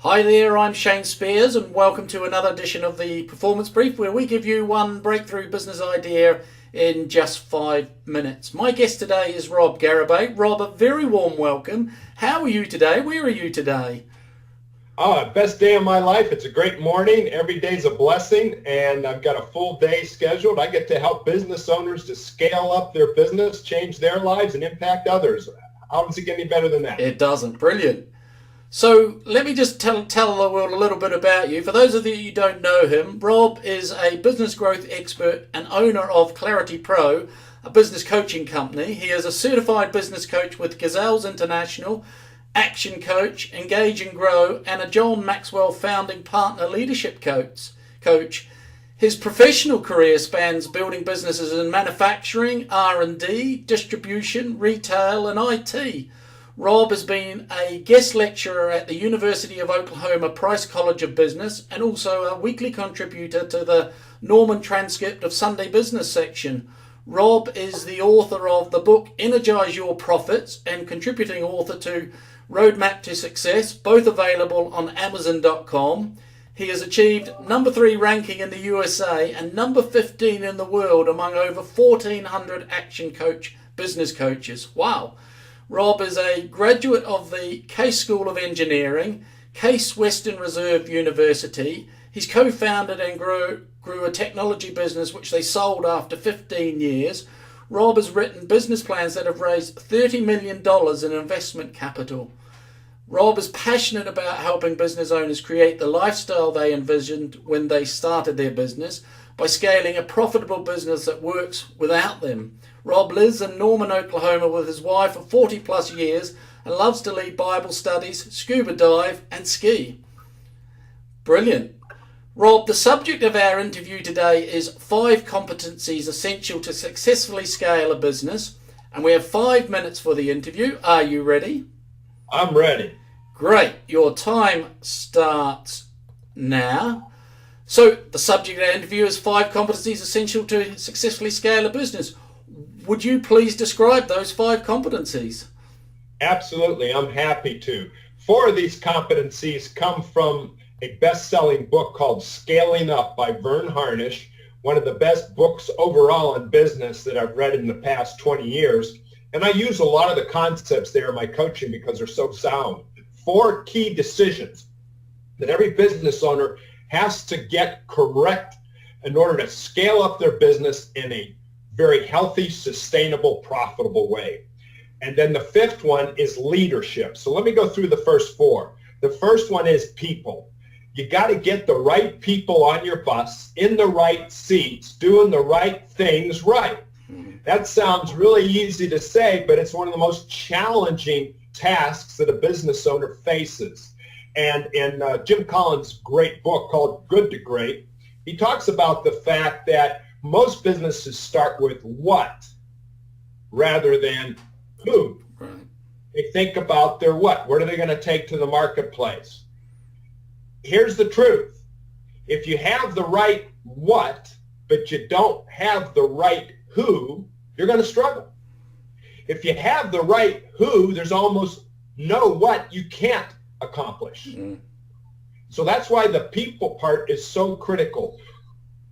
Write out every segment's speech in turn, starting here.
Hi there, I'm Shane Spiers, and welcome to another edition of the Performance Brief, where we give you one breakthrough business idea in just 5 minutes. My guest today is Rob Garibay. Rob, a very warm welcome. How are you today? Where are you today? Oh, best day of my life. It's a great morning. Every day's a blessing, and I've got a full day scheduled. I get to help business owners to scale up their business, change their lives, and impact others. How does it get any better than that? It doesn't. Brilliant. So let me just tell the world a little bit about you. For those of you who don't know him, Rob is a business growth expert and owner of Clarity Pro, a business coaching company. He is a certified business coach with Gazelles International, Action Coach, Engage and Grow, and a John Maxwell founding partner leadership coach. His professional career spans building businesses in manufacturing, R&D, distribution, retail, and IT. Rob has been a guest lecturer at the University of Oklahoma Price College of Business and also a weekly contributor to the Norman Transcript of Sunday Business section. Rob is the author of the book Energize Your Profits and contributing author to Roadmap to Success, both available on Amazon.com. He has achieved number 3 ranking in the USA and number 15 in the world among over 1,400 action coach business coaches. Wow. Rob is a graduate of the Case School of Engineering, Case Western Reserve University. He's co-founded and grew a technology business which they sold after 15 years. Rob has written business plans that have raised $30 million in investment capital. Rob is passionate about helping business owners create the lifestyle they envisioned when they started their business by scaling a profitable business that works without them. Rob lives in Norman, Oklahoma with his wife of 40 plus years and loves to lead Bible studies, scuba dive and ski. Brilliant. Rob, the subject of our interview today is 5 competencies essential to successfully scale a business. And we have 5 minutes for the interview. Are you ready? I'm ready. Great. Your time starts now. So the subject of our interview is 5 competencies essential to successfully scale a business. Would you please describe those 5 competencies? Absolutely. I'm happy to. 4 of these competencies come from a best-selling book called Scaling Up by Vern Harnish, one of the best books overall in business that I've read in the past 20 years. And I use a lot of the concepts there in my coaching because they're so sound. 4 key decisions that every business owner has to get correct in order to scale up their business in a very healthy, sustainable, profitable way. And then the 5th one is leadership. So let me go through the first 4. The first one is people. You got to get the right people on your bus, in the right seats, doing the right things right. That sounds really easy to say, but it's one of the most challenging tasks that a business owner faces. And in Jim Collins' great book called Good to Great, he talks about the fact that most businesses start with what rather than who. Right. They think about their what. What are they going to take to the marketplace? Here's the truth. If you have the right what, but you don't have the right who, you're going to struggle. If you have the right who, there's almost no what you can't accomplish. Mm-hmm. So that's why the people part is so critical.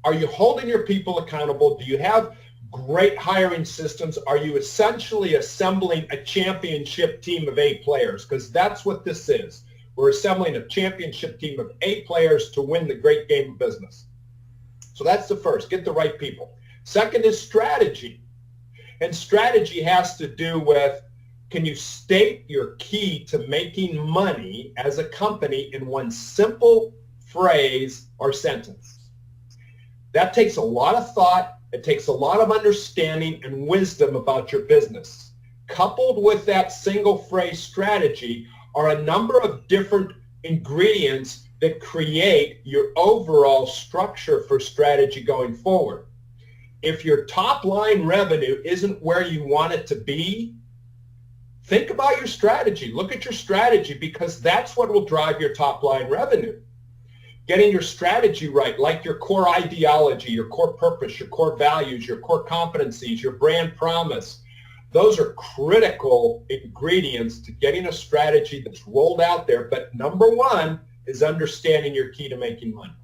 Are you holding your people accountable? Do you have great hiring systems? Are you essentially assembling a championship team of A players? Because that's what this is. We're assembling a championship team of A players to win the great game of business. So that's the first. Get the right people. Second is strategy. And strategy has to do with, can you state your key to making money as a company in one simple phrase or sentence? That takes a lot of thought. It takes a lot of understanding and wisdom about your business. Coupled with that single phrase strategy are a number of different ingredients that create your overall structure for strategy going forward. If your top line revenue isn't where you want it to be, think about your strategy. Look at your strategy, because that's what will drive your top line revenue. Getting your strategy right, like your core ideology, your core purpose, your core values, your core competencies, your brand promise, those are critical ingredients to getting a strategy that's rolled out there. But number one, is understanding your key to making money.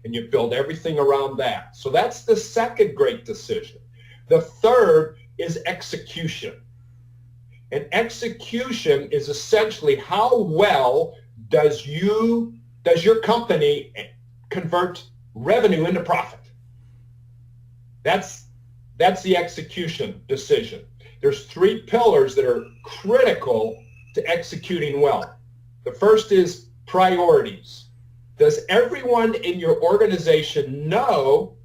And you build everything around that. So that's the second great decision. The third is execution. And execution is essentially how well does your company convert revenue into profit. That's the execution decision. There's three pillars that are critical to executing well. The first is priorities. Does everyone in your organization know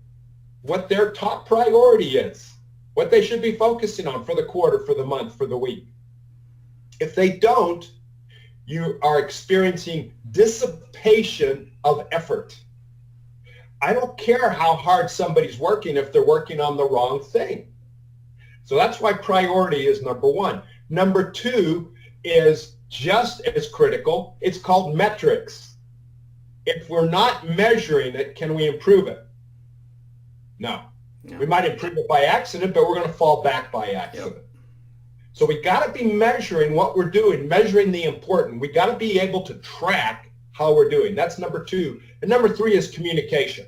what their top priority is? What they should be focusing on for the quarter, for the month, for the week? If they don't, you are experiencing dissipation of effort. I don't care how hard somebody's working if they're working on the wrong thing. So that's why priority is number one. Number two is just as critical. It's called metrics. If we're not measuring it, can we improve it? No. We might improve it by accident, but we're going to fall back by accident. Yep. So we got to be measuring what we're doing, measuring the important. We got to be able to track how we're doing. That's number two. And number three is communication.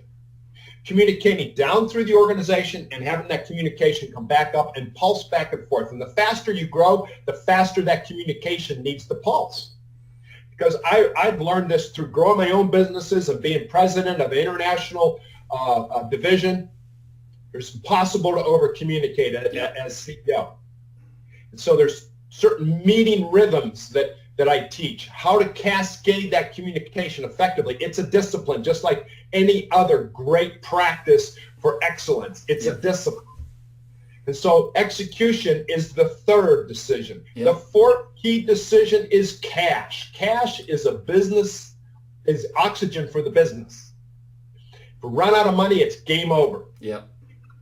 Communicating down through the organization and having that communication come back up and pulse back and forth. And the faster you grow, the faster that communication needs to pulse. Because I've learned this through growing my own businesses and being president of an international division. It's impossible to over-communicate as CEO. And so there's certain meeting rhythms that I teach, how to cascade that communication effectively. It's a discipline, just like any other great practice for excellence. It's a discipline. And so execution is the third decision. The fourth key decision is cash. Cash is is oxygen for the business. If we run out of money, it's game over. Yep.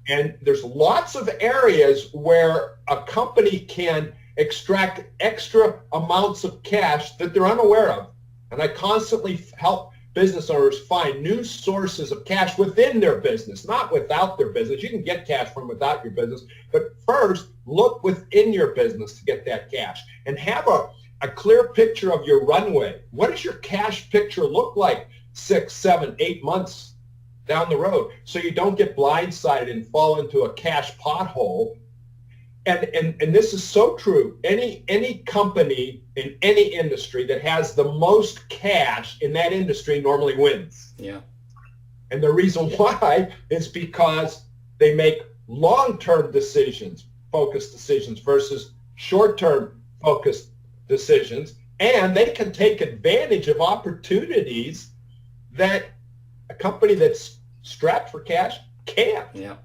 And there's lots of areas where a company can extract extra amounts of cash that they're unaware of. And I constantly help business owners find new sources of cash within their business, not without their business. You can get cash from without your business, but first look within your business to get that cash and have a clear picture of your runway. What does your cash picture look like 6, 7, 8 months down the road, so you don't get blindsided and fall into a cash pothole? And this is so true. Any company in any industry that has the most cash in that industry normally wins. Yeah. And the reason why is because they make long-term decisions, focused decisions, versus short-term focused decisions, and they can take advantage of opportunities that a company that's strapped for cash can't. Yeah.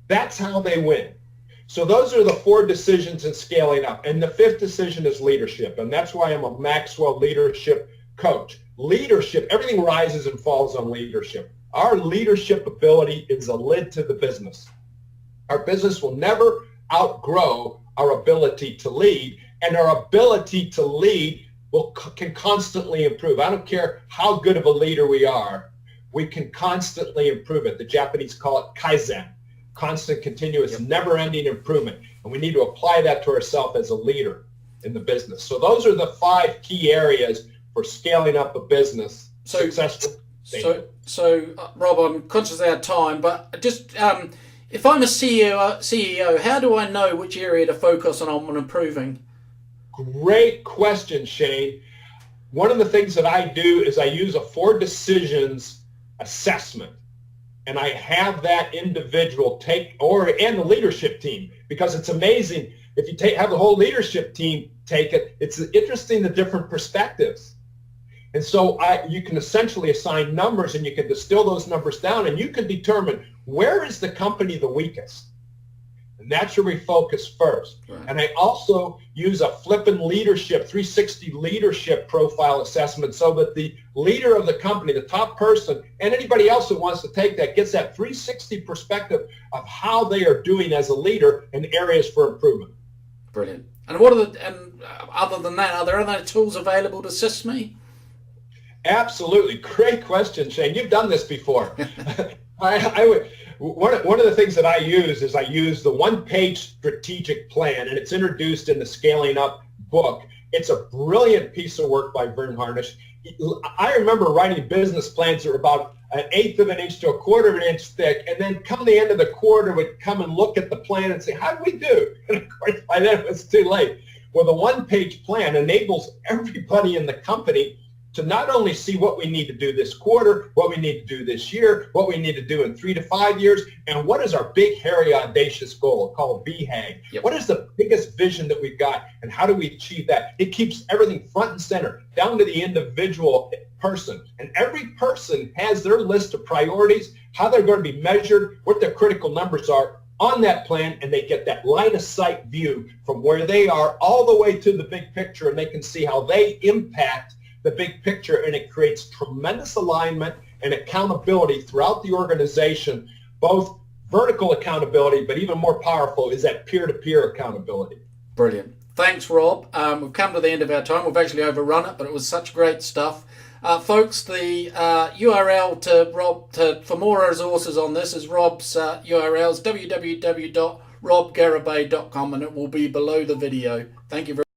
That's how they win. So those are the four decisions in scaling up. And the fifth decision is leadership. And that's why I'm a Maxwell leadership coach. Leadership, everything rises and falls on leadership. Our leadership ability is a lid to the business. Our business will never outgrow our ability to lead, and our ability to lead can constantly improve. I don't care how good of a leader we are, we can constantly improve it. The Japanese call it Kaizen, constant, continuous, never-ending improvement. And we need to apply that to ourselves as a leader in the business. So those are the 5 key areas for scaling up a business successfully. So Rob, I'm conscious of our time, but just if I'm a CEO, how do I know which area to focus on improving? Great question, Shane. One of the things that I do is I use a 4 decisions assessment, and I have that individual and the leadership team, because it's amazing if you have the whole leadership team take it. It's interesting, the different perspectives. And so you can essentially assign numbers, and you can distill those numbers down, and you can determine where is the company the weakest. And that's where we focus first. Right. And I also use a flippin' leadership, 360 leadership profile assessment, so that the leader of the company, the top person, and anybody else who wants to take that, gets that 360 perspective of how they are doing as a leader and areas for improvement. Brilliant. And other than that, are there other tools available to assist me? Absolutely. Great question, Shane. You've done this before. One of the things that I use is I use the 1-page strategic plan, and it's introduced in the Scaling Up book. It's a brilliant piece of work by Vern Harnish. I remember writing business plans that were about 1/8 of an inch to 1/4 of an inch thick, and then come the end of the quarter, would come and look at the plan and say, how did we do? And of course, by then it was too late. Well, the one-page plan enables everybody in the company to not only see what we need to do this quarter, what we need to do this year, what we need to do in 3 to 5 years, and what is our big, hairy, audacious goal called BHAG. Yep. What is the biggest vision that we've got, and how do we achieve that? It keeps everything front and center, down to the individual person. And every person has their list of priorities, how they're going to be measured, what their critical numbers are on that plan, and they get that line of sight view from where they are all the way to the big picture, and they can see how they impact the big picture, and it creates tremendous alignment and accountability throughout the organization, both vertical accountability, but even more powerful is that peer-to-peer accountability. Brilliant. Thanks, Rob. We've come to the end of our time. We've actually overrun it, but it was such great stuff. Folks, the URL to Rob for more resources on this is Rob's URL is www.robgaribay.com, and it will be below the video. Thank you very much.